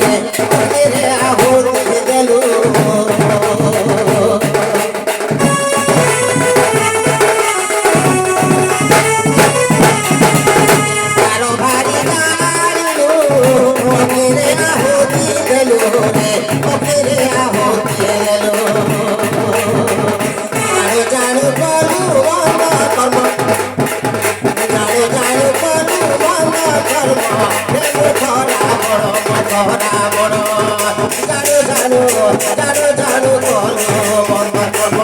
রে অগ্নিরে আহুতি দেলু কারো ভারি গাড়িলু অগ্নিরে আহুতি দেলু রে অগ্নিরে আহুতি দেলু জানো জানো করু বন্ধ কর্ম জানো জানো করু বন্ধ কর্ম দেবু ধরা বড় ধরা বড় জানো জানো জানো জানো করু বন্ধ কর্ম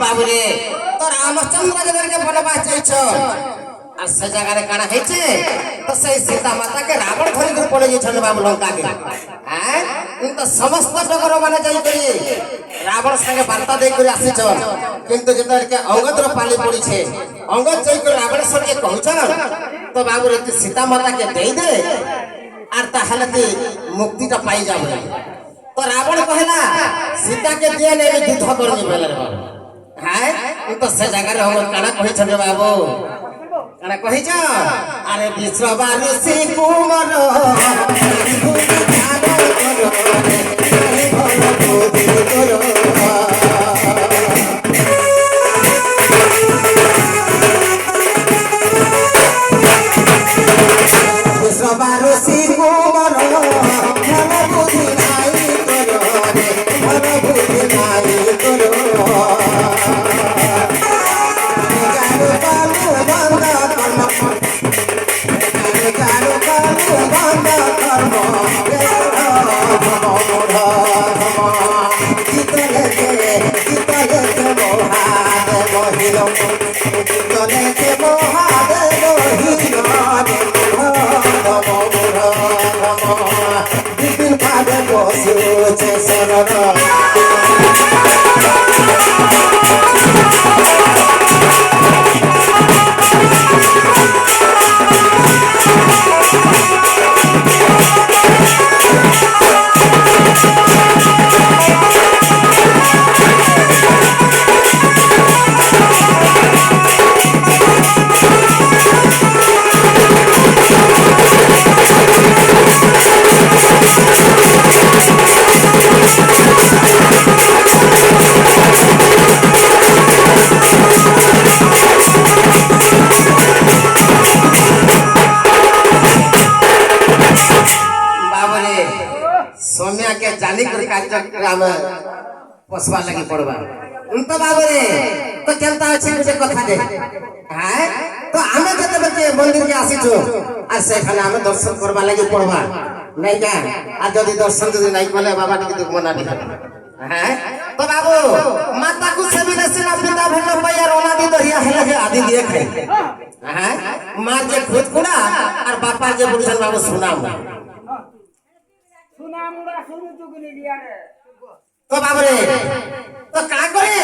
বাবুরে তোর রামচন্দ্রকে বনবাস যাইছ আর সে জায়গায় কানা হয়েছে তো সেই সীতা মাতাকে রাবণ ধরি করে পড়ে যাইছন বাবু লঙ্কাকে হ্যাঁ তো সমস্ত জগর মানে যাই করি রাবণ সঙ্গে বার্তা দেই করে আসিছ কিন্তু যেটাকে অঙ্গদর পালি পড়িছে অঙ্গদ যাই করে রাবণের সঙ্গে কহুছন তো বাবুরে তুই সীতা মাতাকে দেই দে আর তাহলে তুই মুক্তিটা পাই যাবে তো রাবণ কহিলা সীতাকে দিয়ে নেই যুদ্ধ করবি বলে হ্যাঁ তো সে জায়গায় আমার কানা কহিছন রে বাবু কানা কহিছ আরে বিশ্ববাসী কুমার বিশ্ববাসী কুমার ভালো বুদ্ধি নাই তোর ভালো বুদ্ধি নাই তোর सोम्या के जानी कर कार्यक्रम पोसवा लगी पड़वा तो बाबरे तो केलता अछि जे कथा दे हां तो हमें जते बचे मंदिर के आसी छु आ से खाने हमें दर्शन करबा लगी पड़वा नहीं का आ जदी दर्शन जदी नहीं कले बाबा के दुख मना दे हां तो बाबू माता को सेवी नसीना पिता भेल पैया रोना दी दहिया हेले के आदि दिए खाई हां मां जे खुद कुड़ा और बापा जे बुझन बाबू सुना तो बाबरे तो का करे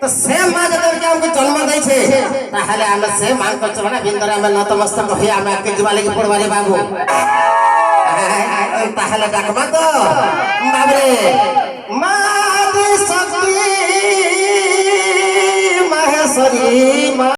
तो से मां जदर के हमको जन्म दै छे ताहले हम से मां को चलना बिंदरा में नतमस्तक होई हम के जीवा लगी पड़वा रे बाबू ताहले डाकबा तो बाबरे मां